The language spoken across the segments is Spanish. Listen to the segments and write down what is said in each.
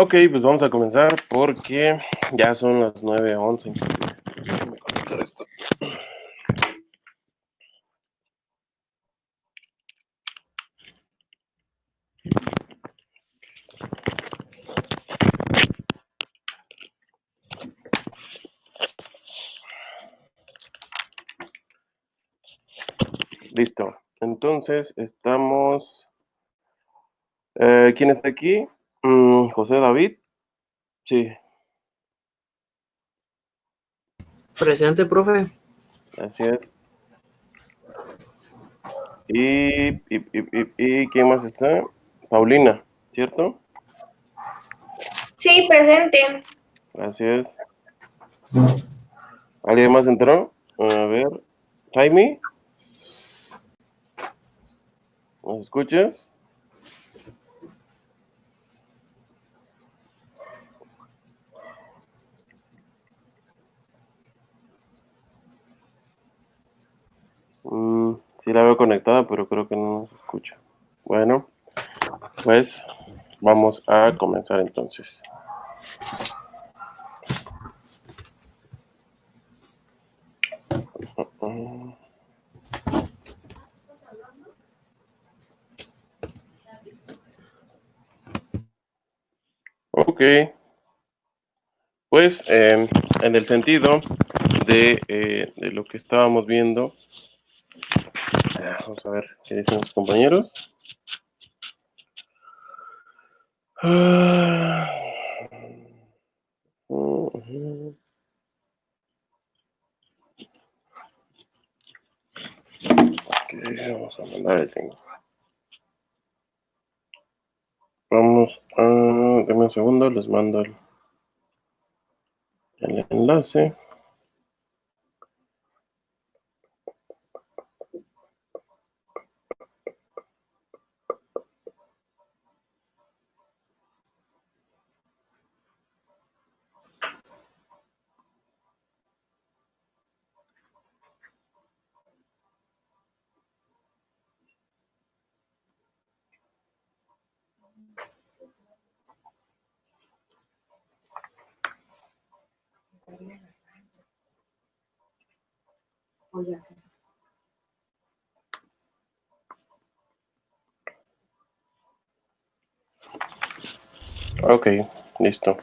Ok, pues vamos a comenzar porque ya son las 9:11. Déjame conectar esto. Listo. Entonces, estamos... ¿quién está aquí? José David. Sí, Presente, profe. así es. ¿Y quién más está? Paulina, ¿cierto? Sí, presente. Así es. ¿Alguien más entró? A ver. Jaime, ¿nos escuchas? Sí la veo conectada, pero creo que no nos escucha. Bueno, pues vamos a comenzar entonces. Ok, pues en el sentido de lo que estábamos viendo, vamos a ver qué dicen los compañeros. Ok, vamos a mandar el link. Vamos a, denme un segundo, les mando el enlace. Ok, listo.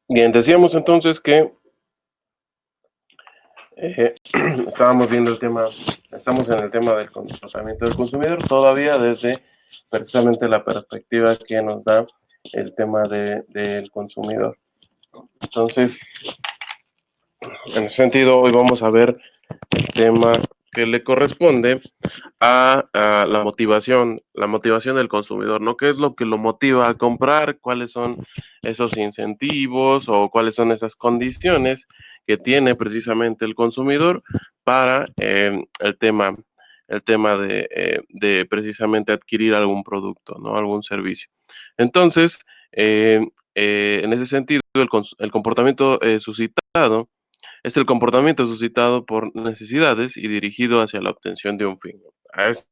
Bien, decíamos entonces que estábamos viendo el tema, estamos en el tema del comportamiento del consumidor, todavía desde precisamente la perspectiva que nos da el tema del consumidor. Entonces, en ese sentido, hoy vamos a ver el tema que le corresponde a la motivación del consumidor, ¿no? ¿Qué es lo que lo motiva a comprar? ¿Cuáles son esos incentivos o cuáles son esas condiciones que tiene precisamente el consumidor para el tema de precisamente adquirir algún producto, ¿no? Algún servicio. Entonces, en ese sentido, el comportamiento suscitado es el comportamiento suscitado por necesidades y dirigido hacia la obtención de un fin. A eso,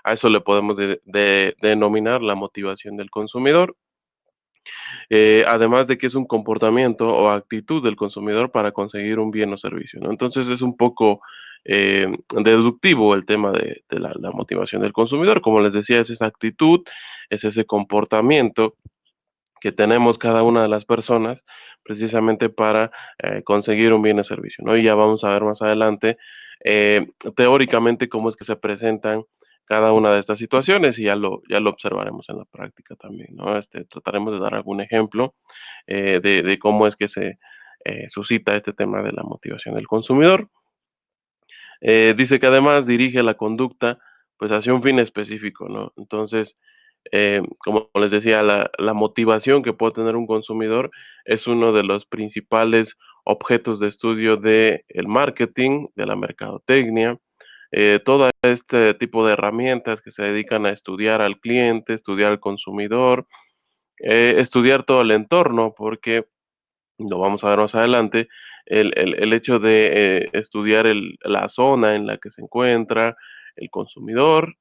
a eso le podemos denominar la motivación del consumidor, además de que es un comportamiento o actitud del consumidor para conseguir un bien o servicio, ¿no? Entonces es un poco deductivo el tema de la motivación del consumidor. Como les decía, es esa actitud, es ese comportamiento que tenemos cada una de las personas precisamente para conseguir un bien o servicio, ¿no? Y ya vamos a ver más adelante teóricamente cómo es que se presentan cada una de estas situaciones y ya lo observaremos en la práctica también, ¿no? Trataremos de dar algún ejemplo de cómo es que se suscita este tema de la motivación del consumidor. Dice que además dirige la conducta pues hacia un fin específico, ¿no? Entonces, como les decía, la motivación que puede tener un consumidor es uno de los principales objetos de estudio del marketing, de la mercadotecnia, todo este tipo de herramientas que se dedican a estudiar al cliente, estudiar al consumidor, estudiar todo el entorno, porque lo vamos a ver más adelante, el hecho de estudiar la zona en la que se encuentra el consumidor,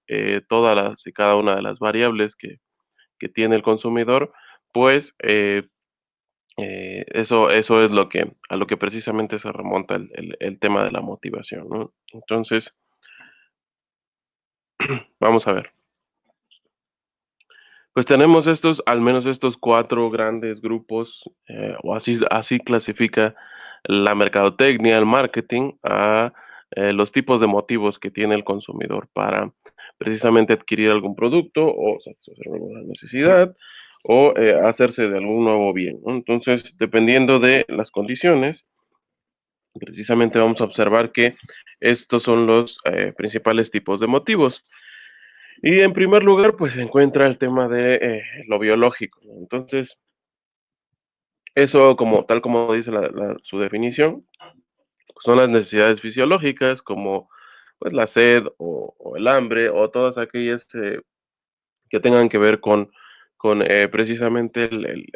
todas las y cada una de las variables que tiene el consumidor, pues eso es a lo que precisamente se remonta el tema de la motivación, ¿no? Entonces, vamos a ver. Pues tenemos al menos estos cuatro grandes grupos, o así clasifica la mercadotecnia, el marketing, a los tipos de motivos que tiene el consumidor para precisamente adquirir algún producto o satisfacer alguna necesidad o hacerse de algún nuevo bien, ¿no? Entonces, dependiendo de las condiciones, precisamente vamos a observar que estos son los principales tipos de motivos. Y en primer lugar, pues se encuentra el tema de lo biológico, ¿no? Entonces, eso tal como dice su definición, pues, son las necesidades fisiológicas como pues la sed o el hambre o todas aquellas que tengan que ver con precisamente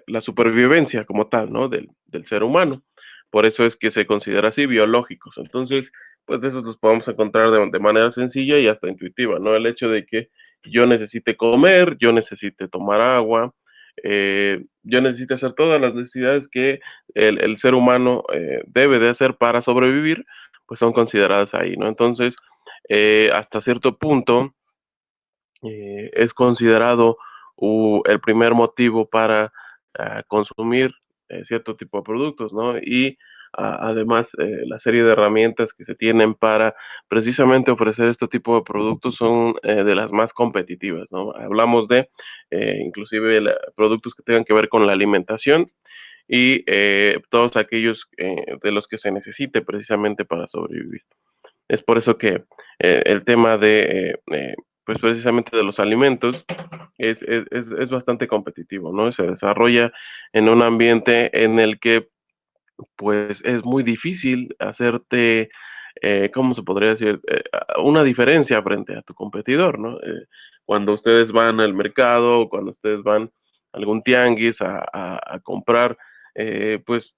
la supervivencia como tal, ¿no? Del ser humano. Por eso es que se considera así biológicos. Entonces, pues de esos los podemos encontrar de manera sencilla y hasta intuitiva, ¿no? El hecho de que yo necesite comer, yo necesite tomar agua, yo necesite hacer todas las necesidades que el ser humano debe de hacer para sobrevivir, pues son consideradas ahí, ¿no? Entonces, hasta cierto punto, es considerado el primer motivo para consumir cierto tipo de productos, ¿no? Y además, la serie de herramientas que se tienen para precisamente ofrecer este tipo de productos son de las más competitivas, ¿no? Hablamos de inclusive productos que tengan que ver con la alimentación y todos aquellos de los que se necesite precisamente para sobrevivir. Es por eso que el tema pues precisamente de los alimentos es bastante competitivo, ¿no? Se desarrolla en un ambiente en el que pues es muy difícil hacerte, ¿cómo se podría decir? Una diferencia frente a tu competidor, ¿no? Cuando ustedes van al mercado, cuando ustedes van a algún tianguis a comprar, pues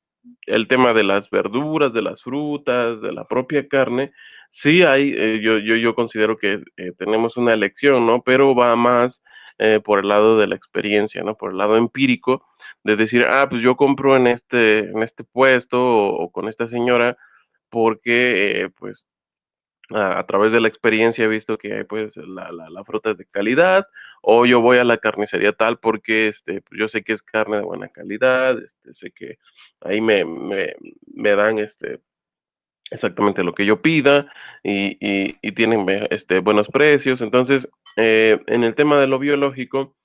el tema de las verduras, de las frutas, de la propia carne, sí hay, yo considero que tenemos una elección, ¿no? Pero va más por el lado de la experiencia, ¿no? Por el lado empírico de decir, pues yo compro en este puesto o con esta señora porque pues a través de la experiencia he visto que pues la fruta es de calidad o yo voy a la carnicería tal porque pues, yo sé que es carne de buena calidad, sé que ahí me dan exactamente lo que yo pida y tienen buenos precios. Entonces, en el tema de lo biológico,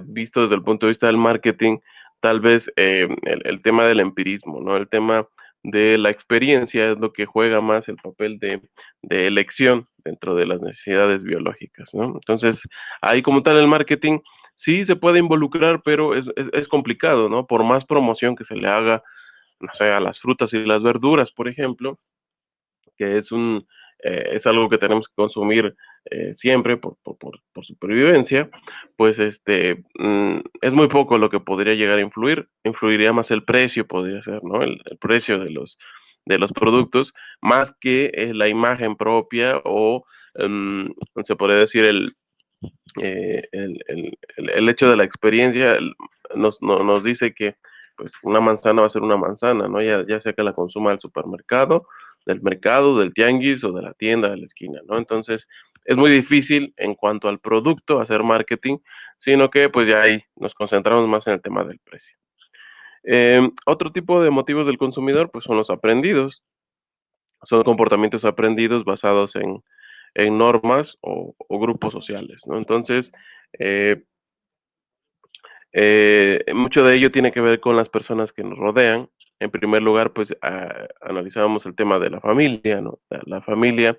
visto desde el punto de vista del marketing, tal vez el tema del empirismo, ¿no? El tema de la experiencia es lo que juega más el papel de elección dentro de las necesidades biológicas, ¿no? Entonces, ahí como tal el marketing sí se puede involucrar, pero es complicado, ¿no? Por más promoción que se le haga, no sé, a las frutas y las verduras, por ejemplo, que es algo que tenemos que consumir siempre por supervivencia, pues es muy poco lo que podría llegar a influir. Influiría más el precio, podría ser, ¿no? El precio de los productos, más que la imagen propia o se podría decir el hecho de la experiencia nos dice que pues una manzana va a ser una manzana, ¿no? Ya sea que la consuma del supermercado, del mercado, del tianguis o de la tienda de la esquina, ¿no? Entonces, es muy difícil en cuanto al producto hacer marketing, sino que pues ya ahí nos concentramos más en el tema del precio. Otro tipo de motivos del consumidor pues son los aprendidos, son comportamientos aprendidos basados en normas o grupos sociales, ¿no? Entonces, eh, mucho de ello tiene que ver con las personas que nos rodean. En primer lugar, pues analizábamos el tema de la familia, ¿no? La familia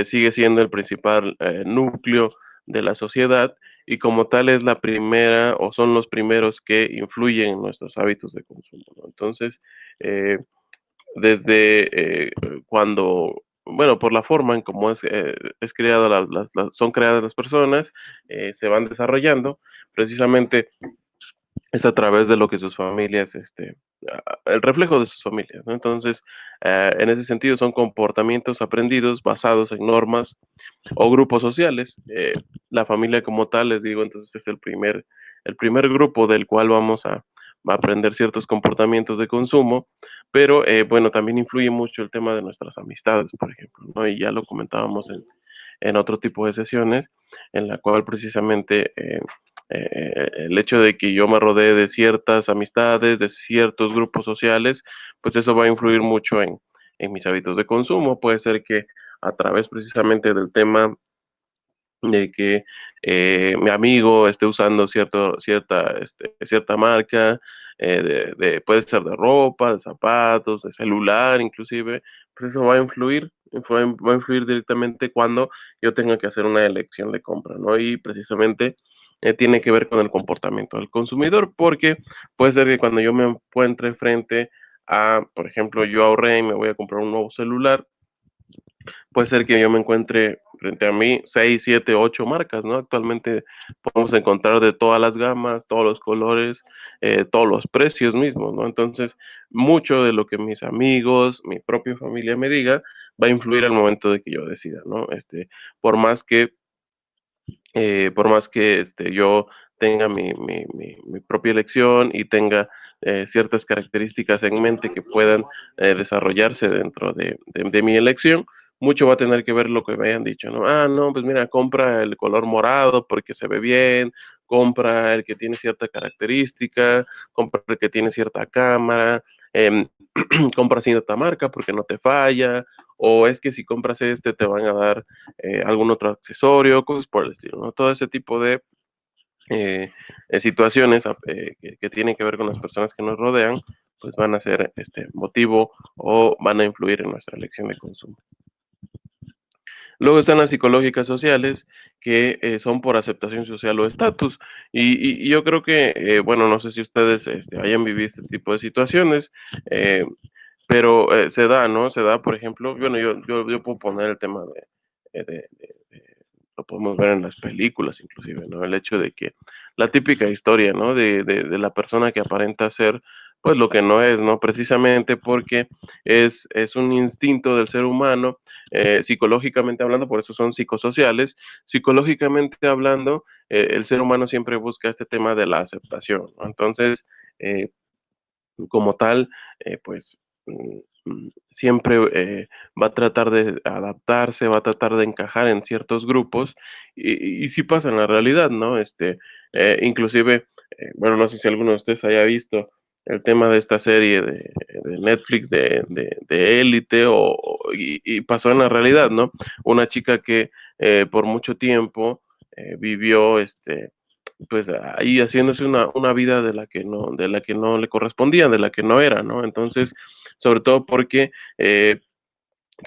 sigue siendo el principal núcleo de la sociedad y como tal es la primera o son los primeros que influyen en nuestros hábitos de consumo, ¿no? Entonces, desde cuando bueno, por la forma en cómo es creado son creadas las personas, se van desarrollando, precisamente es a través de lo que sus familias, el reflejo de sus familias, ¿no? Entonces, en ese sentido son comportamientos aprendidos basados en normas o grupos sociales. La familia como tal, les digo, entonces es el primer grupo del cual vamos a aprender ciertos comportamientos de consumo, pero bueno, también influye mucho el tema de nuestras amistades, por ejemplo, ¿no? Y ya lo comentábamos en otro tipo de sesiones, en la cual precisamente el hecho de que yo me rodee de ciertas amistades, de ciertos grupos sociales, pues eso va a influir mucho en mis hábitos de consumo. Puede ser que a través precisamente del tema de que mi amigo esté usando cierta marca, puede ser de ropa, de zapatos, de celular, inclusive, pues eso va a va a influir directamente cuando yo tenga que hacer una elección de compra, ¿no? Y precisamente tiene que ver con el comportamiento del consumidor, porque puede ser que cuando yo me encuentre frente a, por ejemplo, yo ahorré y me voy a comprar un nuevo celular, puede ser que yo me encuentre frente a mí 6, 7, 8 marcas, ¿no? Actualmente podemos encontrar de todas las gamas, todos los colores, todos los precios mismos, ¿no? Entonces, mucho de lo que mis amigos, mi propia familia me diga, va a influir al momento de que yo decida, ¿no? Por más que yo tenga mi propia elección y tenga ciertas características en mente que puedan desarrollarse dentro de mi elección, mucho va a tener que ver lo que me hayan dicho, ¿no? Ah, no, pues mira, compra el color morado porque se ve bien, compra el que tiene cierta característica, compra el que tiene cierta cámara, compra cierta marca porque no te falla, o es que si compras este te van a dar algún otro accesorio, cosas por el estilo, ¿no? Todo ese tipo de situaciones que tienen que ver con las personas que nos rodean, pues van a ser este motivo o van a influir en nuestra elección de consumo. Luego están las psicológicas sociales, que son por aceptación social o estatus. Y yo creo que, bueno, no sé si ustedes hayan vivido este tipo de situaciones, eh, pero se da, ¿no? Se da, por ejemplo, bueno, yo puedo poner el tema lo podemos ver en las películas inclusive, ¿no? El hecho de que la típica historia, ¿no? De la persona que aparenta ser, pues lo que no es, ¿no? Precisamente porque es un instinto del ser humano, psicológicamente hablando, por eso son psicosociales, psicológicamente hablando, el ser humano siempre busca este tema de la aceptación, ¿no? Entonces, eh, como tal, pues siempre va a tratar de adaptarse, va a tratar de encajar en ciertos grupos y sí pasa en la realidad, ¿no? Inclusive, bueno, no sé si alguno de ustedes haya visto el tema de esta serie de Netflix de Élite y pasó en la realidad, ¿no? Una chica que por mucho tiempo vivió pues ahí haciéndose una vida de la que no le correspondía, de la que no era, ¿no? Entonces, sobre todo porque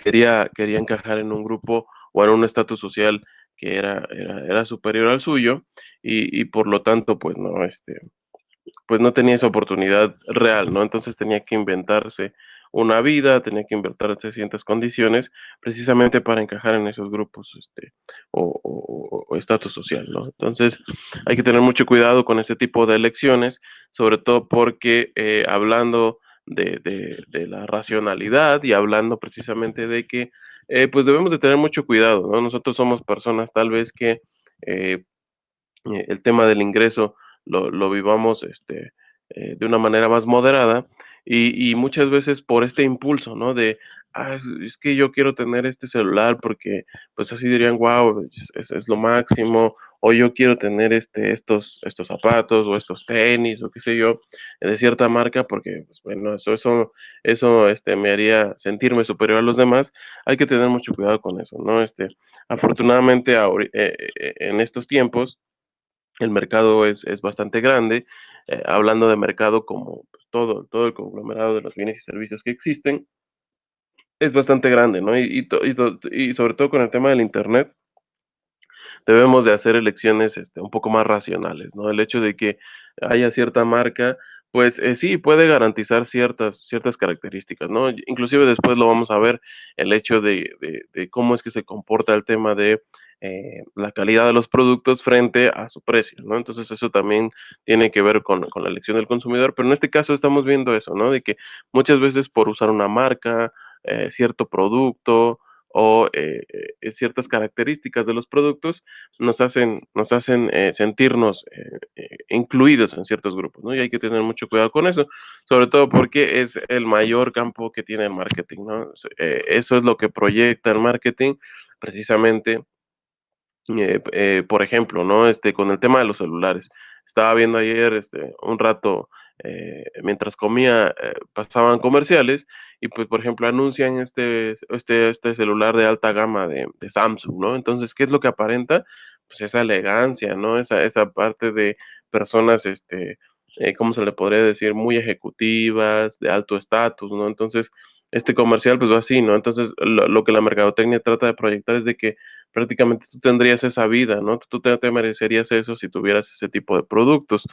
quería encajar en un grupo o en un estatus social que era superior al suyo y por lo tanto, pues no tenía esa oportunidad real, ¿no? Entonces tenía que inventarse una vida, tenía que inventarse ciertas condiciones precisamente para encajar en esos grupos, o estatus social, ¿no? Entonces hay que tener mucho cuidado con este tipo de elecciones, sobre todo porque hablando de la racionalidad y hablando precisamente de que pues debemos de tener mucho cuidado, ¿no? Nosotros somos personas tal vez que eh, el tema del ingreso lo vivamos de una manera más moderada y muchas veces por este impulso, ¿no? Es que yo quiero tener este celular porque pues así dirían, wow, es lo máximo, o yo quiero tener estos zapatos o estos tenis o qué sé yo, de cierta marca porque, pues bueno, eso me haría sentirme superior a los demás. Hay que tener mucho cuidado con eso, ¿no? Afortunadamente en estos tiempos, el mercado es bastante grande, hablando de mercado como pues, todo el conglomerado de los bienes y servicios que existen, es bastante grande, ¿no? Y sobre todo con el tema del Internet, debemos de hacer elecciones un poco más racionales, ¿no? El hecho de que haya cierta marca, Pues sí, puede garantizar ciertas características, ¿no? Inclusive después lo vamos a ver, el hecho de cómo es que se comporta el tema de la calidad de los productos frente a su precio, ¿no? Entonces eso también tiene que ver con la elección del consumidor, pero en este caso estamos viendo eso, ¿no? De que muchas veces por usar una marca, cierto producto o ciertas características de los productos nos hacen sentirnos incluidos en ciertos grupos, ¿no? Y hay que tener mucho cuidado con eso, sobre todo porque es el mayor campo que tiene el marketing, ¿no? Eso es lo que proyecta el marketing precisamente por ejemplo, ¿no? Con el tema de los celulares. Estaba viendo ayer, un rato, mientras comía, pasaban comerciales y pues, por ejemplo, anuncian este celular de alta gama de Samsung, ¿no? Entonces, ¿qué es lo que aparenta? Pues esa elegancia, ¿no? Esa parte de personas, ¿cómo se le podría decir? Muy ejecutivas, de alto estatus, ¿no? Entonces, este comercial pues va así, ¿no? Entonces, lo que la mercadotecnia trata de proyectar es de que prácticamente tú tendrías esa vida, ¿no? Tú te merecerías eso si tuvieras ese tipo de productos,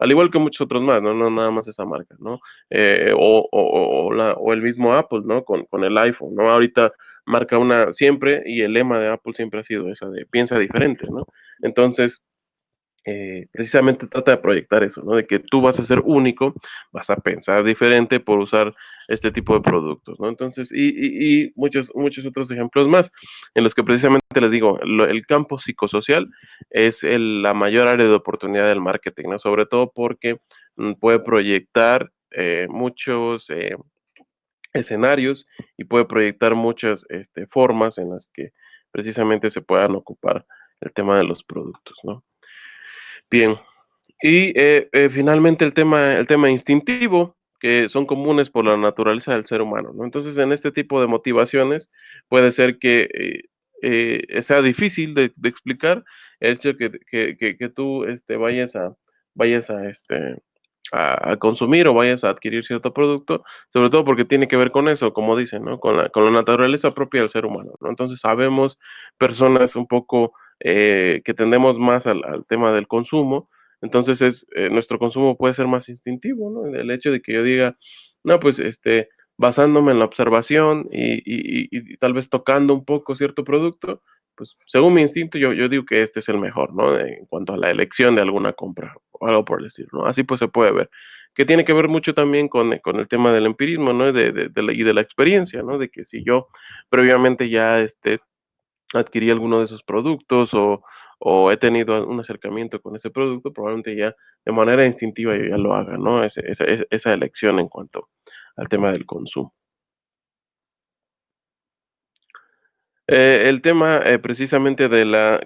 al igual que muchos otros más, ¿no? No nada más esa marca, ¿no? O el mismo Apple, ¿no? Con el iPhone, ¿no? Ahorita marca una siempre y el lema de Apple siempre ha sido esa de piensa diferente, ¿no? Entonces, precisamente trata de proyectar eso, ¿no? De que tú vas a ser único, vas a pensar diferente por usar este tipo de productos, ¿no? Entonces, y muchos otros ejemplos más, en los que precisamente les digo, el campo psicosocial es la mayor área de oportunidad del marketing, ¿no? Sobre todo porque puede proyectar muchos escenarios y puede proyectar muchas formas en las que precisamente se puedan ocupar el tema de los productos, ¿no? Bien, y finalmente el tema instintivo, que son comunes por la naturaleza del ser humano, ¿no? Entonces, en este tipo de motivaciones puede ser que sea difícil de explicar el hecho que tú vayas a consumir o vayas a adquirir cierto producto, sobre todo porque tiene que ver con eso, como dicen, ¿no? Con la naturaleza propia del ser humano, ¿no? Entonces, sabemos personas un poco que tendemos más al tema del consumo, entonces nuestro consumo puede ser más instintivo, ¿no? El hecho de que yo diga, no, pues basándome en la observación y tal vez tocando un poco cierto producto, pues según mi instinto yo digo que este es el mejor, ¿no? En cuanto a la elección de alguna compra o algo por decirlo, ¿no? Así pues se puede ver. Que tiene que ver mucho también con el tema del empirismo, ¿no? Y de la experiencia, ¿no? De que si yo previamente ya adquirí alguno de esos productos o he tenido un acercamiento con ese producto, probablemente ya de manera instintiva yo ya lo haga, ¿no? Esa elección en cuanto al tema del consumo. El tema precisamente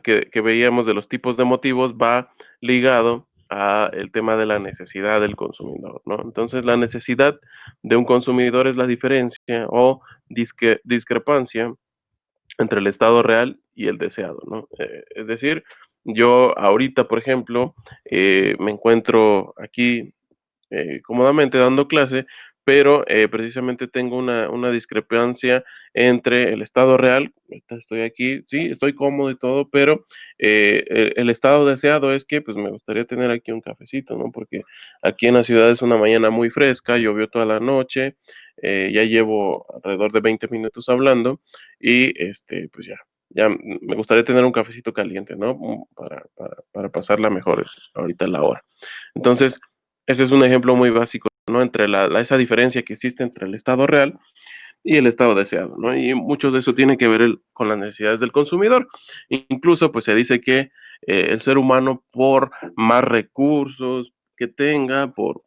que veíamos de los tipos de motivos va ligado a el tema de la necesidad del consumidor, ¿no? Entonces, la necesidad de un consumidor es la diferencia o discrepancia entre el estado real y el deseado, ¿no? Es decir, yo ahorita, por ejemplo, me encuentro aquí cómodamente dando clase, pero precisamente tengo una discrepancia entre el estado real, ahorita estoy aquí, sí, estoy cómodo y todo, pero el estado deseado es que pues me gustaría tener aquí un cafecito, ¿no? Porque aquí en la ciudad es una mañana muy fresca, llovió toda la noche, ya llevo alrededor de 20 minutos hablando y pues ya me gustaría tener un cafecito caliente, ¿no? Para pasarla mejor ahorita la hora. Entonces, ese es un ejemplo muy básico, ¿no? Entre esa diferencia que existe entre el estado real y el estado deseado, ¿no? Y mucho de eso tiene que ver con las necesidades del consumidor. Incluso, pues se dice que el ser humano, por más recursos que tenga, por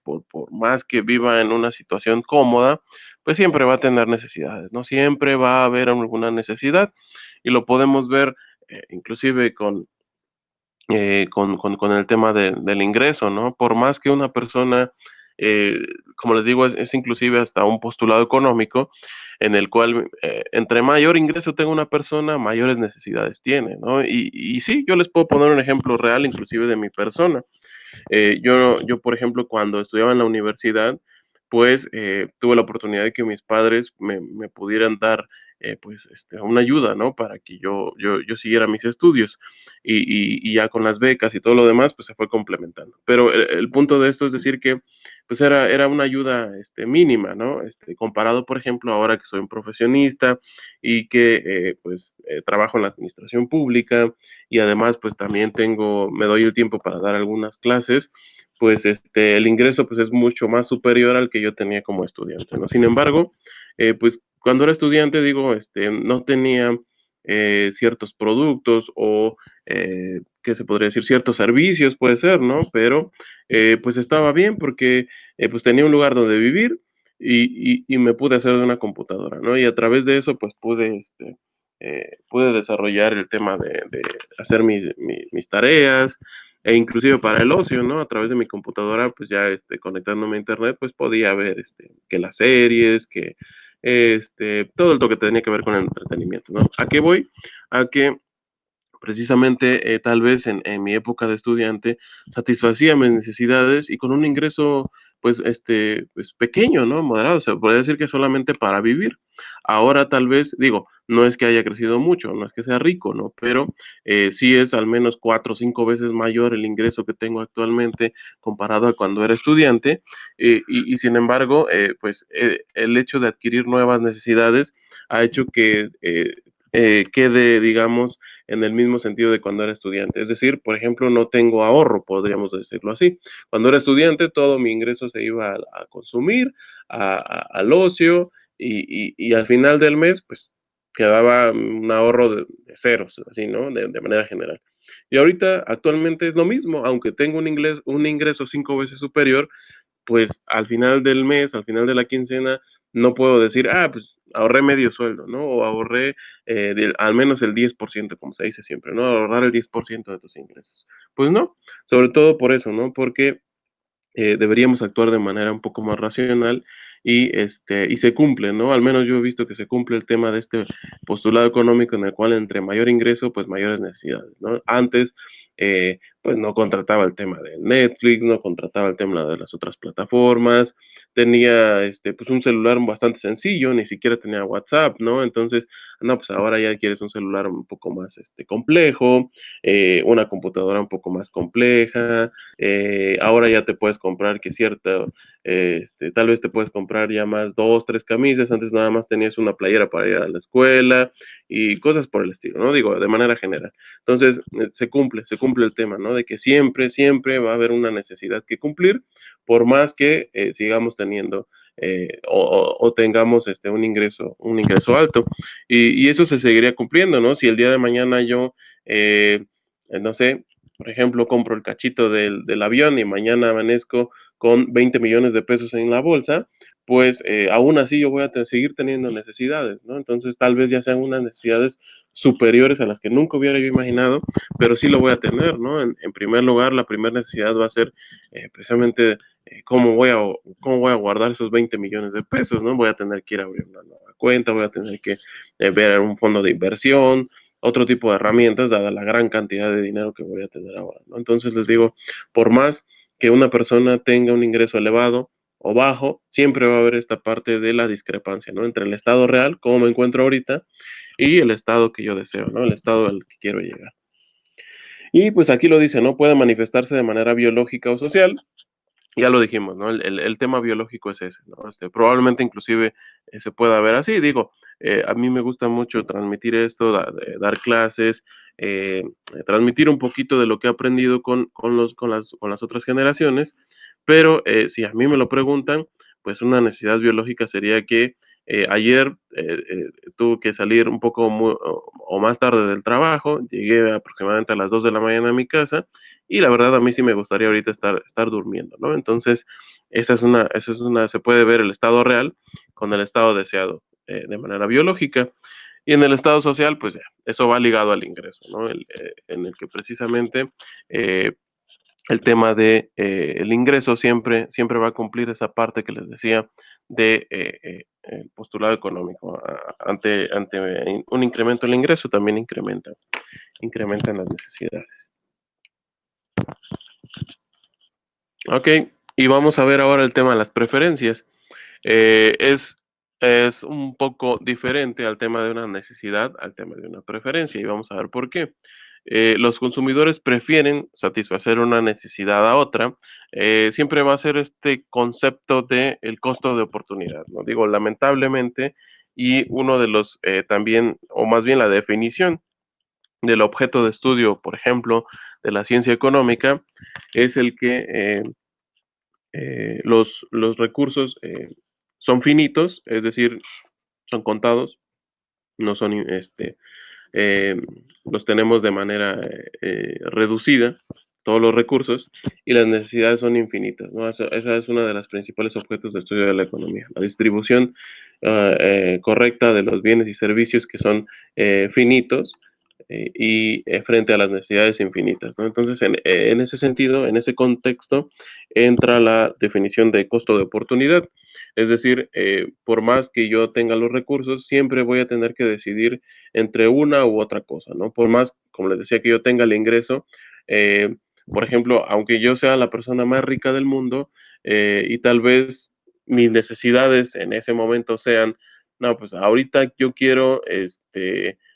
más que viva en una situación cómoda, pues siempre va a tener necesidades, ¿no? Siempre va a haber alguna necesidad y lo podemos ver inclusive con el tema del ingreso, ¿no? Por más que una persona, eh, como les digo, es inclusive hasta un postulado económico en el cual entre mayor ingreso tenga una persona, mayores necesidades tiene, ¿no? Y sí, yo les puedo poner un ejemplo real, inclusive de mi persona. Yo, por ejemplo, cuando estudiaba en la universidad, pues tuve la oportunidad de que mis padres me pudieran dar pues, una ayuda, ¿no? Para que yo siguiera mis estudios y ya con las becas y todo lo demás, pues se fue complementando. Pero el punto de esto es decir que, pues era una ayuda, mínima, ¿no? Comparado, por ejemplo, ahora que soy un profesionista y que, pues, trabajo en la administración pública y además, pues también me doy el tiempo para dar algunas clases, pues el ingreso pues es mucho más superior al que yo tenía como estudiante, ¿no? Sin embargo, pues cuando era estudiante, digo, no tenía ciertos productos o, ¿qué se podría decir? Ciertos servicios, puede ser, ¿no? Pero pues estaba bien porque pues tenía un lugar donde vivir y me pude hacer de una computadora, ¿no? Y a través de eso, pues pude desarrollar el tema de hacer mis tareas, e inclusive para el ocio, ¿no? A través de mi computadora, pues ya conectándome a internet, pues podía ver que las series, que todo lo que tenía que ver con el entretenimiento, ¿no? ¿A qué voy? A que precisamente tal vez en mi época de estudiante satisfacía mis necesidades y con un ingreso pues pues pequeño, ¿no? Moderado, o sea, podría decir que solamente para vivir. Ahora tal vez, digo, no es que haya crecido mucho, no es que sea rico, ¿no? Pero sí es al menos 4 o 5 veces mayor el ingreso que tengo actualmente comparado a cuando era estudiante y sin embargo, pues el hecho de adquirir nuevas necesidades ha hecho que quede, digamos, en el mismo sentido de cuando era estudiante. Es decir, por ejemplo, no tengo ahorro, podríamos decirlo así. Cuando era estudiante, todo mi ingreso se iba a consumir, al ocio, y al final del mes, pues quedaba un ahorro de ceros, así, ¿no? De manera general. Y ahorita, actualmente es lo mismo, aunque tengo un ingreso 5 veces superior, pues al final del mes, al final de la quincena, no puedo decir, pues ahorré medio sueldo, ¿no? O ahorré al menos el 10%, como se dice siempre, ¿no? Ahorrar el 10% de tus ingresos. Pues no, sobre todo por eso, ¿no? Porque deberíamos actuar de manera un poco más racional y se cumple, ¿no? Al menos yo he visto que se cumple el tema de este postulado económico en el cual entre mayor ingreso, pues mayores necesidades, ¿no? Antes, pues no contrataba el tema de Netflix, no contrataba el tema de las otras plataformas, tenía, pues un celular bastante sencillo, ni siquiera tenía WhatsApp, ¿no? Entonces, no, pues ahora ya quieres un celular un poco más, complejo, una computadora un poco más compleja, ahora ya te puedes comprar que cierto, tal vez te puedes comprar ya más 2, 3 camisas, antes nada más tenías una playera para ir a la escuela y cosas por el estilo, ¿no? Digo, de manera general. Entonces, se cumple el tema, ¿no? De que siempre, siempre va a haber una necesidad que cumplir, por más que sigamos teniendo o tengamos un ingreso alto. Y eso se seguiría cumpliendo, ¿no? Si el día de mañana yo, no sé, por ejemplo, compro el cachito del avión y mañana amanezco con 20 millones de pesos en la bolsa, pues aún así yo voy a seguir teniendo necesidades, ¿no? Entonces tal vez ya sean unas necesidades superiores a las que nunca hubiera yo imaginado, pero sí lo voy a tener, ¿no? En primer lugar, la primera necesidad va a ser precisamente cómo voy a guardar esos 20 millones de pesos, ¿no? Voy a tener que ir a abrir una nueva cuenta, voy a tener que ver un fondo de inversión, otro tipo de herramientas, dada la gran cantidad de dinero que voy a tener ahora, ¿no? Entonces les digo, por más que una persona tenga un ingreso elevado o bajo, siempre va a haber esta parte de la discrepancia, ¿no? Entre el estado real, como me encuentro ahorita, y el estado que yo deseo, ¿no? El estado al que quiero llegar. Y pues aquí lo dice, ¿no? Puede manifestarse de manera biológica o social, ya lo dijimos, ¿no? El tema biológico es ese, ¿no? Probablemente inclusive se pueda ver así, digo, a mí me gusta mucho transmitir esto, dar clases, transmitir un poquito de lo que he aprendido con las otras generaciones, pero si a mí me lo preguntan, pues una necesidad biológica sería que ayer tuve que salir un poco o más tarde del trabajo, llegué aproximadamente a las 2 de la mañana a mi casa, y la verdad a mí sí me gustaría ahorita estar durmiendo, ¿no? Entonces, se puede ver el estado real con el estado deseado de manera biológica. Y en el estado social, pues ya, eso va ligado al ingreso, ¿no? En el que precisamente eh, el tema de el ingreso siempre, siempre va a cumplir esa parte que les decía de el postulado económico. Ante un incremento en el ingreso, también incrementan las necesidades. Ok, y vamos a ver ahora el tema de las preferencias. Es Es un poco diferente al tema de una necesidad, al tema de una preferencia, y vamos a ver por qué. Los consumidores prefieren satisfacer una necesidad a otra. Siempre va a ser este concepto de el costo de oportunidad, ¿no? Digo, lamentablemente, y uno de los también, o más bien la definición del objeto de estudio, por ejemplo, de la ciencia económica, es el que los recursos son finitos, es decir, son contados, no son, eh, los tenemos de manera reducida, todos los recursos, y las necesidades son infinitas, ¿no? Esa es una de las principales objetos de estudio de la economía, la distribución correcta de los bienes y servicios que son finitos y frente a las necesidades infinitas, ¿no? Entonces, en ese sentido, en ese contexto, entra la definición de costo de oportunidad. Es decir, por más que yo tenga los recursos, siempre voy a tener que decidir entre una u otra cosa, ¿no? Por más, como les decía, que yo tenga el ingreso, eh, por ejemplo, aunque yo sea la persona más rica del mundo y tal vez mis necesidades en ese momento sean, no, pues ahorita yo quiero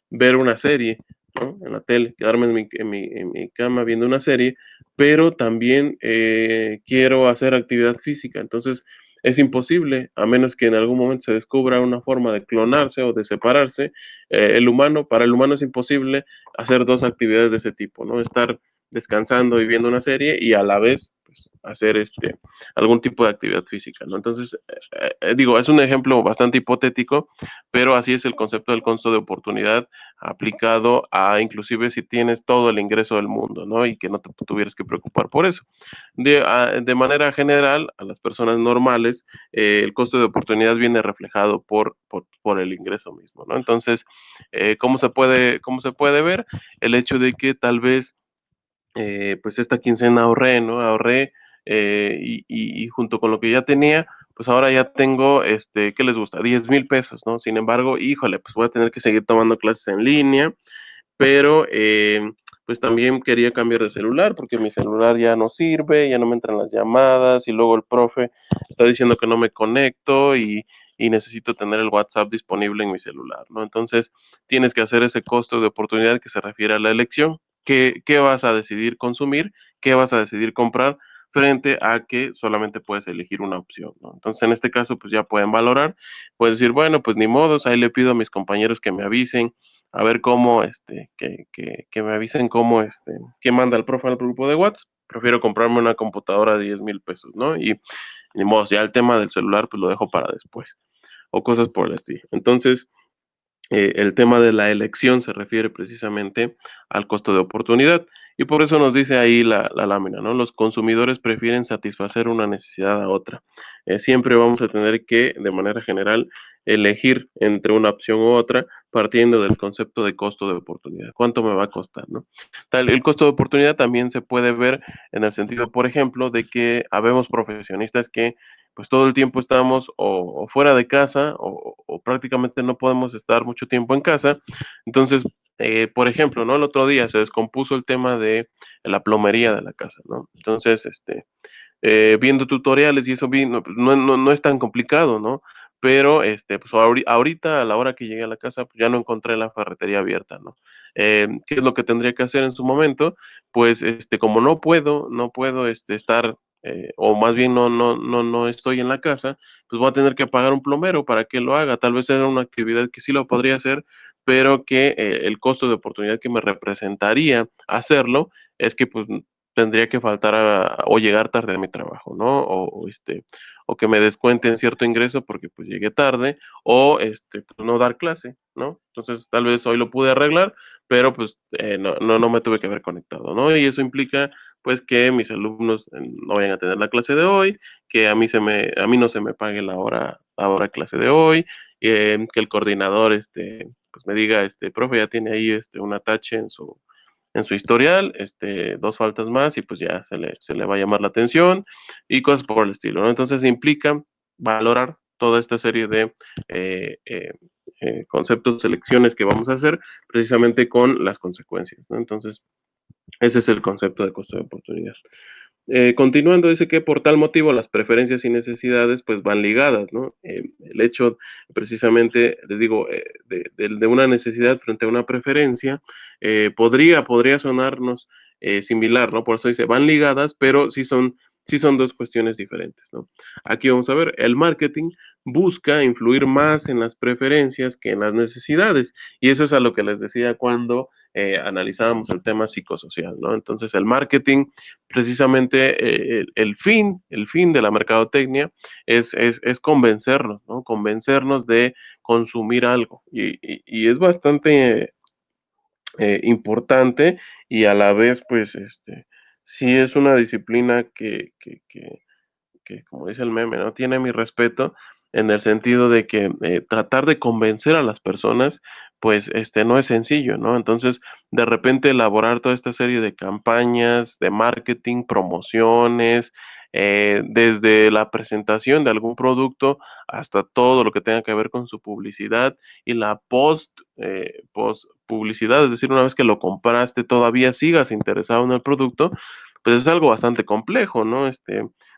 ver una serie, ¿no? En la tele, quedarme en mi cama viendo una serie, pero también quiero hacer actividad física. Entonces, es imposible, a menos que en algún momento se descubra una forma de clonarse o de separarse. Para el humano es imposible hacer dos actividades de ese tipo, ¿no? Estar descansando y viendo una serie y a la vez pues, hacer algún tipo de actividad física, ¿no? Entonces, digo, es un ejemplo bastante hipotético, pero así es el concepto del costo de oportunidad aplicado a inclusive si tienes todo el ingreso del mundo, ¿no? Y que no te tuvieras que preocupar por eso. De manera general, a las personas normales, el costo de oportunidad viene reflejado por el ingreso mismo, ¿no? Entonces, ¿cómo se puede ver? El hecho de que tal vez, pues esta quincena ahorré, ¿no? Ahorré y junto con lo que ya tenía, pues ahora ya tengo, ¿qué les gusta? 10,000 pesos, ¿no? Sin embargo, híjole, pues voy a tener que seguir tomando clases en línea, pero pues también quería cambiar de celular porque mi celular ya no sirve, ya no me entran las llamadas y luego el profe está diciendo que no me conecto y necesito tener el WhatsApp disponible en mi celular, ¿no? Entonces tienes que hacer ese costo de oportunidad que se refiere a la elección. ¿Qué vas a decidir consumir? ¿Qué vas a decidir comprar? Frente a que solamente puedes elegir una opción, ¿no? Entonces, en este caso, pues ya pueden valorar, puedes decir, bueno, pues ni modos, ahí le pido a mis compañeros que me avisen, a ver cómo, que me avisen cómo, qué manda el profe al grupo de WhatsApp. Prefiero comprarme una computadora de 10,000 pesos, ¿no? Y ni modo, ya el tema del celular, pues lo dejo para después, o cosas por el estilo. Entonces, el tema de la elección se refiere precisamente al costo de oportunidad y por eso nos dice ahí la lámina, ¿no? Los consumidores prefieren satisfacer una necesidad a otra. Siempre vamos a tener que, de manera general, elegir entre una opción u otra partiendo del concepto de costo de oportunidad. ¿Cuánto me va a costar, no? El costo de oportunidad también se puede ver en el sentido, por ejemplo, de que habemos profesionistas que pues todo el tiempo estamos o fuera de casa o prácticamente no podemos estar mucho tiempo en casa. Entonces, por ejemplo, ¿no? El otro día se descompuso el tema de la plomería de la casa, ¿no? Entonces, viendo tutoriales y eso vi, no, pues, no es tan complicado, ¿no? Pero pues ahorita a la hora que llegué a la casa, pues ya no encontré la ferretería abierta, ¿no? ¿Qué es lo que tendría que hacer en su momento? Pues como no puedo estar, o más bien no estoy en la casa, pues voy a tener que pagar un plomero para que lo haga. Tal vez era una actividad que sí lo podría hacer, pero que el costo de oportunidad que me representaría hacerlo es que pues tendría que faltar o llegar tarde a mi trabajo, ¿no? O que me descuenten cierto ingreso porque pues llegué tarde, o pues, no dar clase, ¿no? Entonces tal vez hoy lo pude arreglar, pero pues no me tuve que haber conectado, ¿no? Y eso implica pues que mis alumnos no vayan a tener la clase de hoy, que a mí no se me pague la hora de clase de hoy, que el coordinador pues me diga, profe, ya tiene ahí un atache en su historial, dos faltas más y pues ya se le va a llamar la atención y cosas por el estilo, ¿no? Entonces implica valorar toda esta serie de conceptos, selecciones que vamos a hacer precisamente con las consecuencias, ¿no? Entonces, ese es el concepto de costo de oportunidad. Continuando, dice que por tal motivo las preferencias y necesidades pues van ligadas, ¿no? El hecho, precisamente, les digo, de una necesidad frente a una preferencia, podría sonarnos similar, ¿no? Por eso dice, van ligadas, pero sí son dos cuestiones diferentes, ¿no? Aquí vamos a ver, el marketing busca influir más en las preferencias que en las necesidades, y eso es a lo que les decía cuando analizábamos el tema psicosocial, ¿no? Entonces, el marketing precisamente el fin de la mercadotecnia es convencernos, ¿no? Convencernos de consumir algo. Y es bastante importante y a la vez, pues, sí es una disciplina que, como dice el meme, ¿no? Tiene mi respeto en el sentido de que tratar de convencer a las personas, pues, no es sencillo, ¿no? Entonces, de repente elaborar toda esta serie de campañas, de marketing, promociones, desde la presentación de algún producto hasta todo lo que tenga que ver con su publicidad y la post publicidad, es decir, una vez que lo compraste, todavía sigas interesado en el producto, pues es algo bastante complejo, ¿no?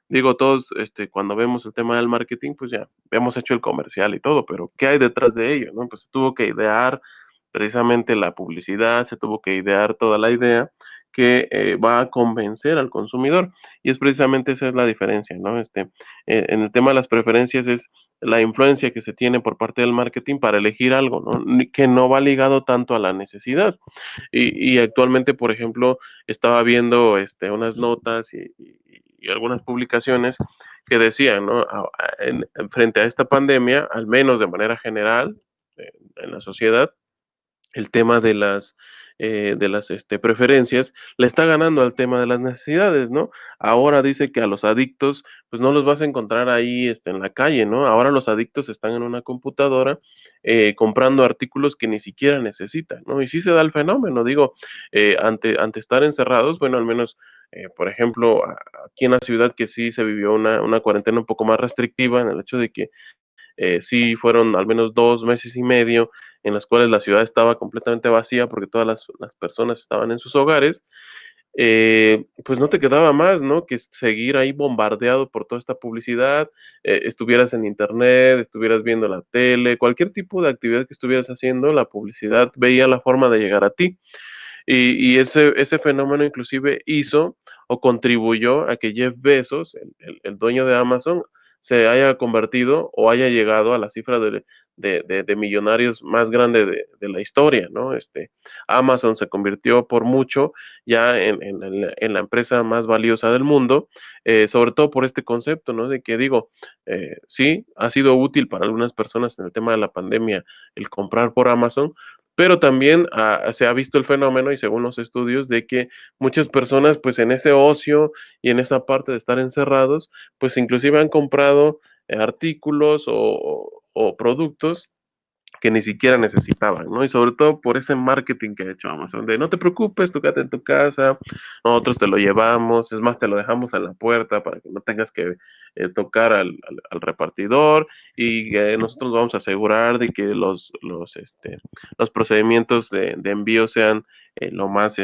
Digo, todos, cuando vemos el tema del marketing, pues ya hemos hecho el comercial y todo, pero ¿qué hay detrás de ello, no? Pues se tuvo que idear precisamente la publicidad, se tuvo que idear toda la idea que va a convencer al consumidor. Y es precisamente esa es la diferencia, ¿no? En el tema de las preferencias es la influencia que se tiene por parte del marketing para elegir algo, ¿no? Que no va ligado tanto a la necesidad. Y actualmente, por ejemplo, estaba viendo unas notas y algunas publicaciones que decían, ¿no? Frente a esta pandemia, al menos de manera general, en la sociedad, el tema de las preferencias le está ganando al tema de las necesidades, ¿no? Ahora dice que a los adictos, pues no los vas a encontrar ahí en la calle, ¿no? Ahora los adictos están en una computadora comprando artículos que ni siquiera necesitan, ¿no? Y sí se da el fenómeno, digo, ante estar encerrados, bueno, al menos, por ejemplo, aquí en la ciudad que sí se vivió una cuarentena un poco más restrictiva en el hecho de que sí fueron al menos 2 meses y medio en las cuales la ciudad estaba completamente vacía porque todas las personas estaban en sus hogares, pues no te quedaba más, ¿no? Que seguir ahí bombardeado por toda esta publicidad, estuvieras en internet, estuvieras viendo la tele, cualquier tipo de actividad que estuvieras haciendo, la publicidad veía la forma de llegar a ti. Y ese fenómeno inclusive hizo o contribuyó a que Jeff Bezos, el dueño de Amazon, se haya convertido o haya llegado a la cifra de millonarios más grande de la historia, ¿no? Amazon se convirtió por mucho ya en la empresa más valiosa del mundo, sobre todo por este concepto, ¿no? De que digo, sí, ha sido útil para algunas personas en el tema de la pandemia el comprar por Amazon, pero también se ha visto el fenómeno y según los estudios de que muchas personas pues en ese ocio y en esa parte de estar encerrados pues inclusive han comprado artículos o productos que ni siquiera necesitaban, ¿no? Y sobre todo por ese marketing que ha hecho Amazon, de no te preocupes, tú quédate en tu casa, nosotros te lo llevamos, es más, te lo dejamos a la puerta para que no tengas que tocar al repartidor y nosotros vamos a asegurar de que los procedimientos de envío sean lo más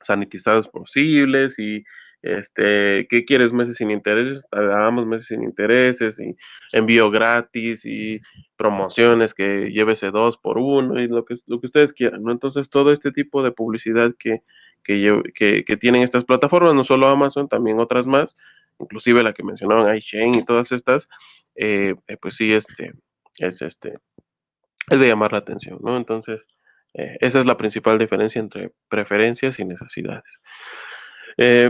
sanitizados posibles y ¿qué quieres? Meses sin intereses, te damos meses sin intereses y envío gratis y promociones que llévese 2 por 1 y lo que ustedes quieran, ¿no? Entonces todo este tipo de publicidad que tienen estas plataformas, no solo Amazon, también otras más, inclusive la que mencionaban, iShane y todas estas, pues sí, es es de llamar la atención, ¿no? Entonces, esa es la principal diferencia entre preferencias y necesidades.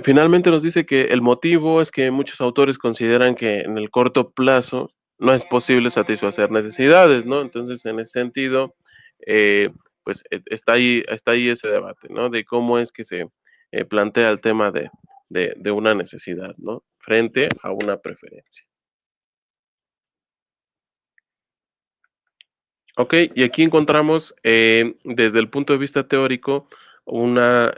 Finalmente nos dice que el motivo es que muchos autores consideran que en el corto plazo no es posible satisfacer necesidades, ¿no? Entonces, en ese sentido, eh, pues está ahí ese debate, ¿no? De cómo es que se plantea el tema de una necesidad, ¿no? Frente a una preferencia. Ok, y aquí encontramos desde el punto de vista teórico una,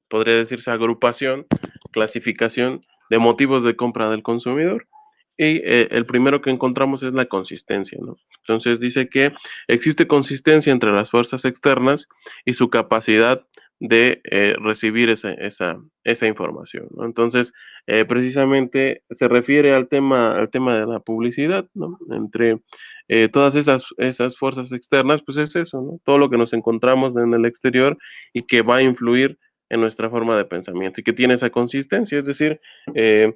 podría decirse, agrupación, clasificación de motivos de compra del consumidor. Y el primero que encontramos es la consistencia, ¿no? Entonces dice que existe consistencia entre las fuerzas externas y su capacidad de recibir esa información, ¿no? Entonces, precisamente se refiere al tema de la publicidad, ¿no? Entre todas esas fuerzas externas, pues es eso, ¿no? Todo lo que nos encontramos en el exterior y que va a influir en nuestra forma de pensamiento y que tiene esa consistencia, es decir, eh,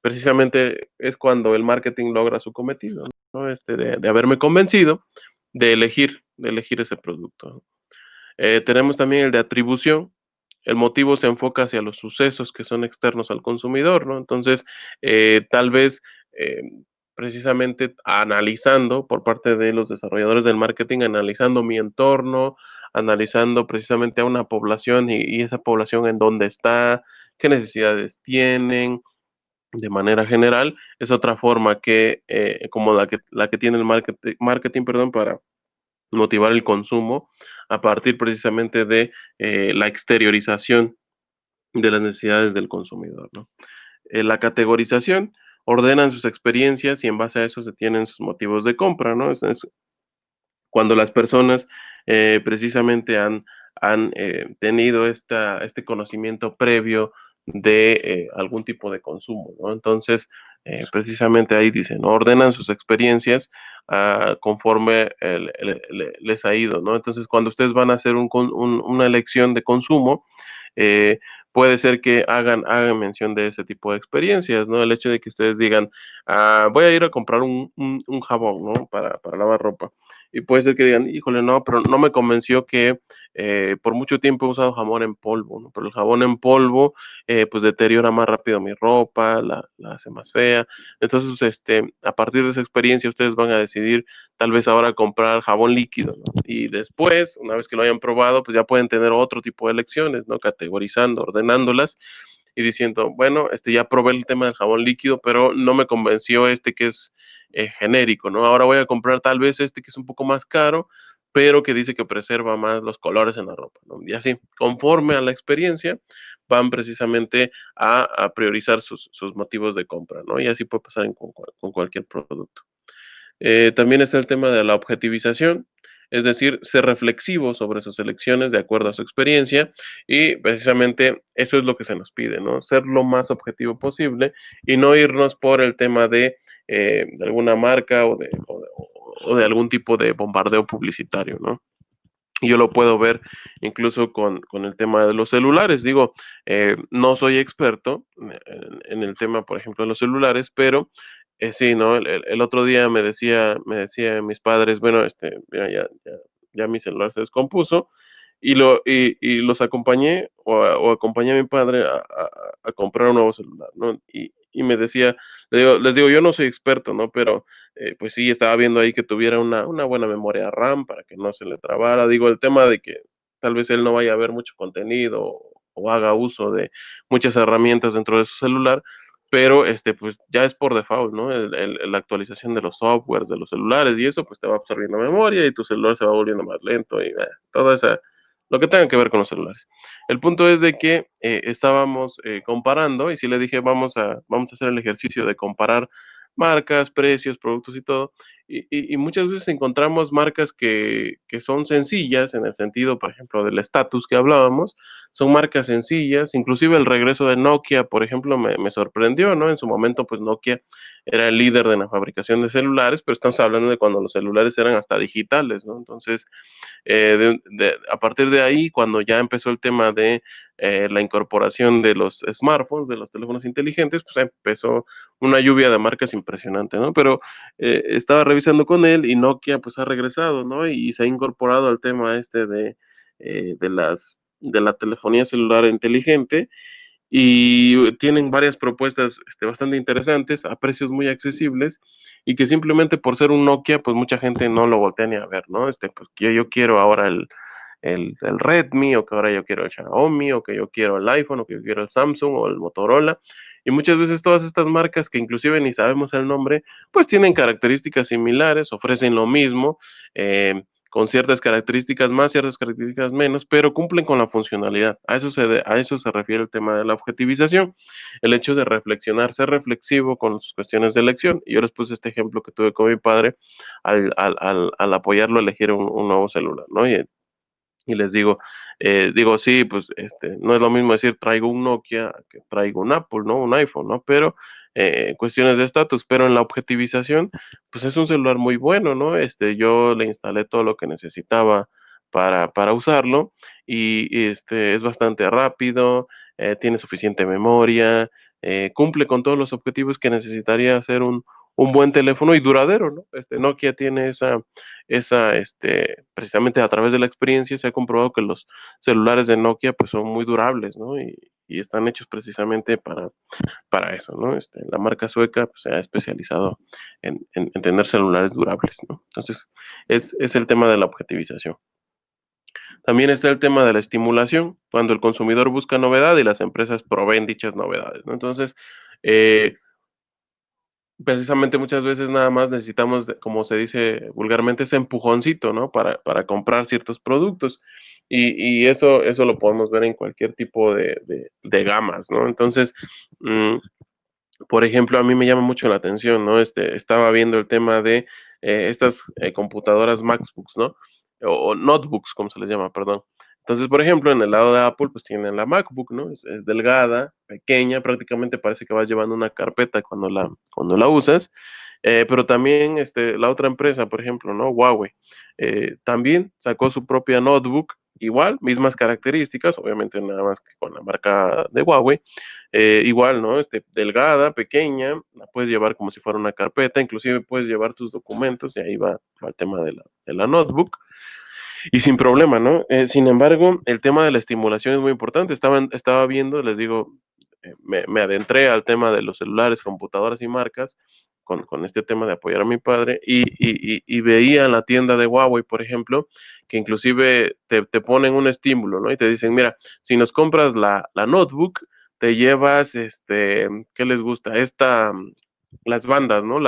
precisamente es cuando el marketing logra su cometido, ¿no? De haberme convencido de elegir ese producto, ¿no? Tenemos también el de atribución. El motivo se enfoca hacia los sucesos que son externos al consumidor, ¿no? Entonces, tal vez eh, precisamente analizando por parte de los desarrolladores del marketing, analizando mi entorno, analizando precisamente a una población y esa población en dónde está, qué necesidades tienen, de manera general, es otra forma que, como la que tiene el marketing, perdón, para motivar el consumo a partir precisamente de la exteriorización de las necesidades del consumidor, ¿no? La categorización ordenan sus experiencias y en base a eso se tienen sus motivos de compra, ¿no? Es cuando las personas precisamente han tenido este conocimiento previo de algún tipo de consumo, ¿no? Entonces, precisamente ahí dicen, ¿no? Ordenan sus experiencias conforme les ha ido, ¿no? Entonces, cuando ustedes van a hacer una elección de consumo, eh, puede ser que hagan mención de ese tipo de experiencias, ¿no? El hecho de que ustedes digan, voy a ir a comprar un jabón, ¿no? Para lavar ropa. Y puede ser que digan, híjole, no, pero no me convenció que por mucho tiempo he usado jabón en polvo, ¿no? Pero el jabón en polvo, pues deteriora más rápido mi ropa, la hace más fea. Entonces, a partir de esa experiencia, ustedes van a decidir tal vez ahora comprar jabón líquido, ¿no? Y después, una vez que lo hayan probado, pues ya pueden tener otro tipo de elecciones, ¿no? Categorizando, ordenándolas y diciendo, bueno, ya probé el tema del jabón líquido, pero no me convenció que es genérico, ¿no? Ahora voy a comprar tal vez que es un poco más caro, pero que dice que preserva más los colores en la ropa, ¿no? Y así, conforme a la experiencia, van precisamente a priorizar sus motivos de compra, ¿no? Y así puede pasar con cualquier producto. También está el tema de la objetivización, es decir, ser reflexivo sobre sus elecciones de acuerdo a su experiencia y precisamente eso es lo que se nos pide, ¿no? Ser lo más objetivo posible y no irnos por el tema de alguna marca o de algún tipo de bombardeo publicitario, ¿no? Y yo lo puedo ver incluso con el tema de los celulares. Digo, no soy experto en el tema, por ejemplo, de los celulares, pero sí, ¿no? El otro día me decía mis padres, bueno, mira, ya mi celular se descompuso y los acompañé o acompañé a mi padre a comprar un nuevo celular, ¿no? Y me decía, les digo, yo no soy experto, ¿no? Pero pues sí, estaba viendo ahí que tuviera una buena memoria RAM para que no se le trabara. Digo, el tema de que tal vez él no vaya a ver mucho contenido o haga uso de muchas herramientas dentro de su celular, pero pues ya es por default, ¿no? La actualización de los softwares de los celulares y eso pues te va absorbiendo memoria y tu celular se va volviendo más lento y toda esa, lo que tenga que ver con los celulares. El punto es de que estábamos comparando y si le dije vamos a hacer el ejercicio de comparar marcas, precios, productos y todo. Y muchas veces encontramos marcas que son sencillas en el sentido, por ejemplo, del estatus que hablábamos, son marcas sencillas, inclusive el regreso de Nokia, por ejemplo, me sorprendió, ¿no? En su momento, pues Nokia era el líder de la fabricación de celulares, pero estamos hablando de cuando los celulares eran hasta digitales, ¿no? Entonces, a partir de ahí, cuando ya empezó el tema de la incorporación de los smartphones, de los teléfonos inteligentes, pues empezó una lluvia de marcas impresionante, ¿no? Pero estaba revisando con él y Nokia pues ha regresado, ¿no? Y se ha incorporado al tema de la telefonía celular inteligente y tienen varias propuestas bastante interesantes a precios muy accesibles y que simplemente por ser un Nokia, pues mucha gente no lo voltea ni a ver, ¿no? Pues yo quiero ahora el Redmi, o que ahora yo quiero el Xiaomi, o que yo quiero el iPhone, o que yo quiero el Samsung o el Motorola. Y muchas veces todas estas marcas que inclusive ni sabemos el nombre, pues tienen características similares, ofrecen lo mismo, con ciertas características más, ciertas características menos, pero cumplen con la funcionalidad. A eso se refiere el tema de la objetivización, el hecho de reflexionar, ser reflexivo con sus cuestiones de elección. Y yo les puse este ejemplo que tuve con mi padre al apoyarlo a elegir un nuevo celular, ¿no? y les digo, sí, pues no es lo mismo decir traigo un Nokia que traigo un Apple, ¿no? Un iPhone, ¿no? Pero cuestiones de estatus, pero en la objetivización, pues es un celular muy bueno, ¿no? Yo le instalé todo lo que necesitaba para usarlo y es bastante rápido, tiene suficiente memoria, cumple con todos los objetivos que necesitaría hacer un buen teléfono y duradero, ¿no? Nokia tiene precisamente a través de la experiencia se ha comprobado que los celulares de Nokia pues son muy durables, ¿no? Y están hechos precisamente para eso, ¿no? La marca sueca pues, se ha especializado en tener celulares durables, ¿no? Entonces, es el tema de la objetivización. También está el tema de la estimulación, cuando el consumidor busca novedad y las empresas proveen dichas novedades, ¿no? Entonces, eh, precisamente muchas veces nada más necesitamos, como se dice vulgarmente, ese empujoncito, ¿no? Para comprar ciertos productos. Y eso lo podemos ver en cualquier tipo de gamas, ¿no? Entonces, mm, por ejemplo, a mí me llama mucho la atención, ¿no? Estaba viendo el tema de estas computadoras MacBooks, ¿no? O notebooks, como se les llama, perdón. Entonces, por ejemplo, en el lado de Apple, pues tienen la MacBook, ¿no? Es delgada, pequeña, prácticamente parece que vas llevando una carpeta cuando la usas. Pero también la otra empresa, por ejemplo, ¿no? Huawei, también sacó su propia notebook, igual, mismas características, obviamente nada más que con la marca de Huawei, igual, ¿no? Delgada, pequeña, la puedes llevar como si fuera una carpeta, inclusive puedes llevar tus documentos y ahí va el tema de la notebook y sin problema, ¿no? Sin embargo, el tema de la estimulación es muy importante. Estaba viendo, les digo, me adentré al tema de los celulares, computadoras y marcas con este tema de apoyar a mi padre y veía en la tienda de Huawei, por ejemplo, que inclusive te ponen un estímulo, ¿no? Y te dicen, mira, si nos compras la notebook, te llevas, ¿qué les gusta? Las bandas, ¿no?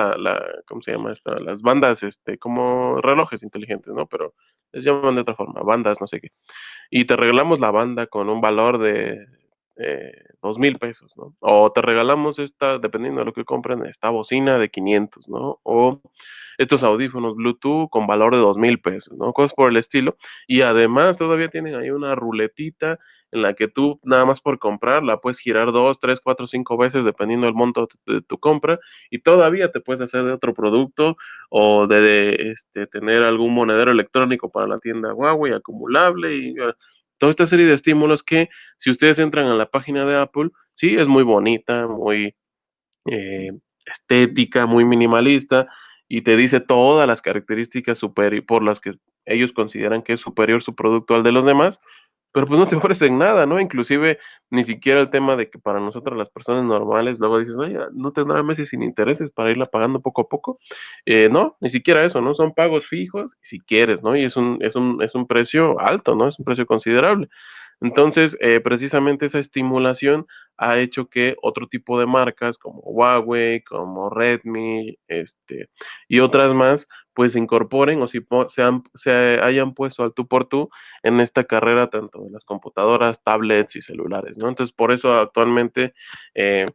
¿Cómo se llama esta? Las bandas, como relojes inteligentes, ¿no? Pero les llaman de otra forma, bandas, no sé qué. Y te regalamos la banda con un valor de 2,000 pesos, ¿no? O te regalamos dependiendo de lo que compren, esta bocina de 500, ¿no? O estos audífonos Bluetooth con valor de 2,000 pesos, ¿no? Cosas por el estilo. Y además todavía tienen ahí una ruletita en la que tú nada más por comprar la puedes girar 2, 3, 4, 5 veces dependiendo del monto de tu compra y todavía te puedes hacer de otro producto o de tener algún monedero electrónico para la tienda Huawei acumulable y toda esta serie de estímulos que si ustedes entran a la página de Apple, sí, es muy bonita, muy eh, estética, muy minimalista y te dice todas las características por las que ellos consideran que es superior su producto al de los demás, pero pues no te ofrecen nada, ¿no? Inclusive ni siquiera el tema de que para nosotros las personas normales, luego dices, oye, no tendrá meses sin intereses para irla pagando poco a poco. No, ni siquiera eso, ¿no? Son pagos fijos si quieres, ¿no? Y es un precio alto, ¿no? Es un precio considerable. Entonces, precisamente esa estimulación ha hecho que otro tipo de marcas como Huawei, como Redmi, y otras más, pues se incorporen o si se hayan puesto al tú por tú en esta carrera tanto de las computadoras, tablets y celulares, ¿no? Entonces, por eso actualmente, eh,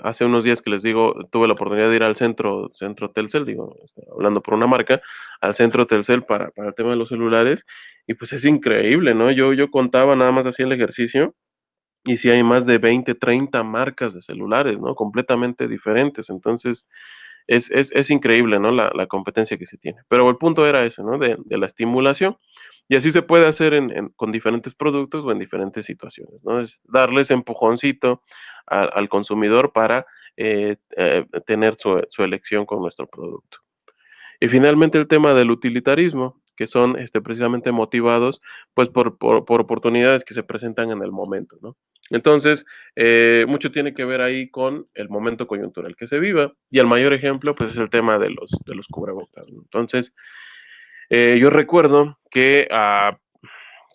hace unos días que les digo, tuve la oportunidad de ir al centro Telcel, digo, hablando por una marca, al centro Telcel para el tema de los celulares, y pues es increíble, ¿no? Yo contaba nada más así el ejercicio, y si hay más de 20 30 marcas de celulares, ¿no? Completamente diferentes. Entonces, es increíble, ¿no? La competencia que se tiene. Pero el punto era ese, ¿no? De la estimulación. Y así se puede hacer con diferentes productos o en diferentes situaciones, ¿no? Es darles empujoncito al consumidor para tener su elección con nuestro producto. Y finalmente el tema del utilitarismo, que son precisamente motivados pues por oportunidades que se presentan en el momento, ¿no? Entonces, mucho tiene que ver ahí con el momento coyuntural que se viva y el mayor ejemplo pues es el tema de los cubrebocas, ¿no? Entonces, yo recuerdo que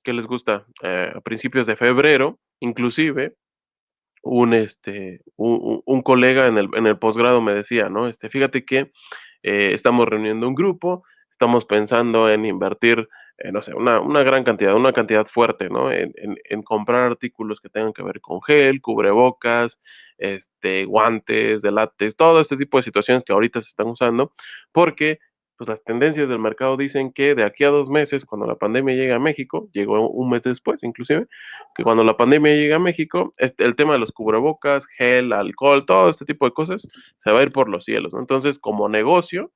les gusta, a principios de febrero, inclusive, un colega en el posgrado me decía, ¿no? Fíjate que estamos reuniendo un grupo, estamos pensando en invertir, no sé, una gran cantidad, una cantidad fuerte, ¿no? En comprar artículos que tengan que ver con gel, cubrebocas, guantes de látex, todo este tipo de situaciones que ahorita se están usando, porque pues las tendencias del mercado dicen que de aquí a 2 meses, cuando la pandemia llegue a México, llegó un mes después inclusive, que cuando la pandemia llegue a México, el tema de los cubrebocas, gel, alcohol, todo este tipo de cosas, se va a ir por los cielos, ¿no? Entonces, como negocio,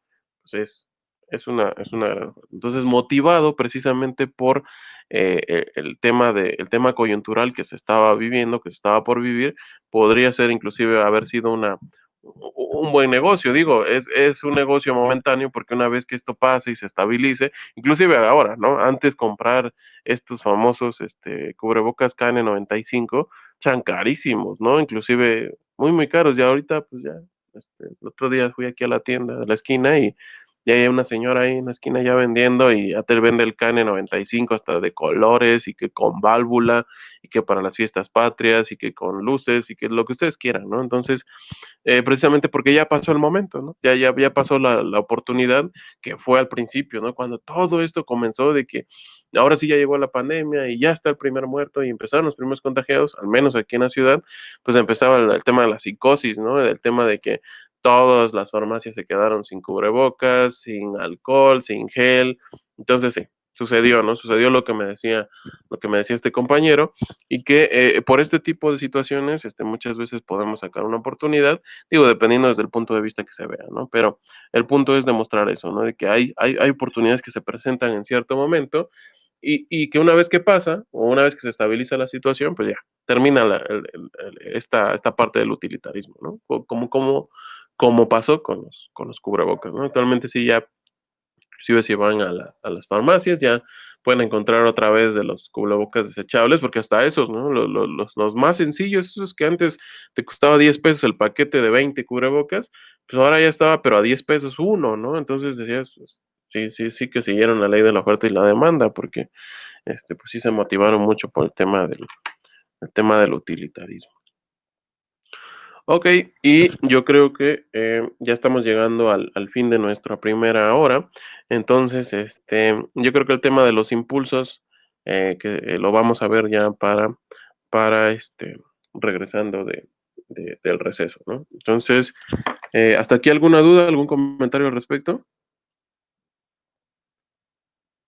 pues es una gran... Entonces, motivado precisamente por el tema coyuntural que se estaba viviendo, que se estaba por vivir, podría ser inclusive haber sido un buen negocio, digo, es un negocio momentáneo porque una vez que esto pase y se estabilice, inclusive ahora, ¿no? Antes comprar estos famosos cubrebocas KN95 eran carísimos, ¿no? Inclusive muy, muy caros, y ahorita pues ya, el otro día fui aquí a la tienda de la esquina y ya hay una señora ahí en la esquina ya vendiendo y ya te vende el KN95 hasta de colores y que con válvula y que para las fiestas patrias y que con luces y que lo que ustedes quieran, ¿no? Entonces, precisamente porque ya pasó el momento, ¿no? Ya pasó la oportunidad que fue al principio, ¿no? Cuando todo esto comenzó de que ahora sí ya llegó la pandemia y ya está el primer muerto y empezaron los primeros contagiados, al menos aquí en la ciudad, pues empezaba el tema de la psicosis, ¿no? El tema de que todas las farmacias se quedaron sin cubrebocas, sin alcohol, sin gel. Entonces sí, sucedió, ¿no? Sucedió lo que me decía este compañero, y que por este tipo de situaciones, muchas veces podemos sacar una oportunidad, digo, dependiendo desde el punto de vista que se vea, ¿no? Pero el punto es demostrar eso, ¿no? De que hay oportunidades que se presentan en cierto momento y que una vez que pasa, o una vez que se estabiliza la situación, pues ya, termina esta parte del utilitarismo, ¿no? Como pasó con los cubrebocas, ¿no? Actualmente sí ya, inclusive si van a las farmacias, ya pueden encontrar otra vez de los cubrebocas desechables, porque hasta esos, ¿no? Los más sencillos, esos que antes te costaba 10 pesos el paquete de 20 cubrebocas, pues ahora ya estaba, pero a 10 pesos uno, ¿no? Entonces decías, pues, sí, sí, sí que siguieron la ley de la oferta y la demanda, porque pues sí se motivaron mucho por el tema del utilitarismo. Ok, y yo creo que ya estamos llegando al fin de nuestra primera hora. Entonces, yo creo que el tema de los impulsos, que lo vamos a ver ya para regresando del receso, ¿no? Entonces, ¿hasta aquí alguna duda, algún comentario al respecto?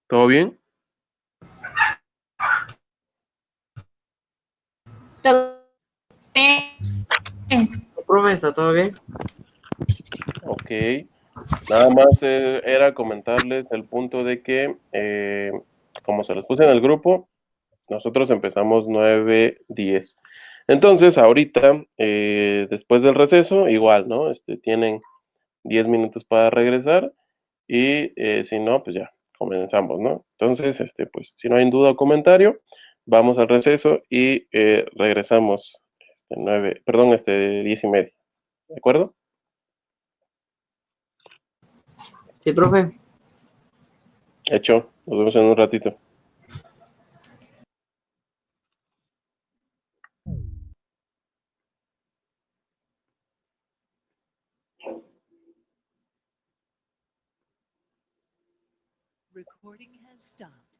¿Todo bien? Todo bien. Profe, ¿está todo bien? Ok. Nada más era comentarles el punto de que, como se los puse en el grupo, nosotros empezamos 9:10. Entonces, ahorita, después del receso, igual, ¿no? Tienen 10 minutos para regresar y si no, pues ya, comenzamos, ¿no? Entonces, pues, si no hay duda o comentario, vamos al receso y regresamos, 10:30, ¿de acuerdo? Sí, profe. Hecho, nos vemos en un ratito. Recording has stopped.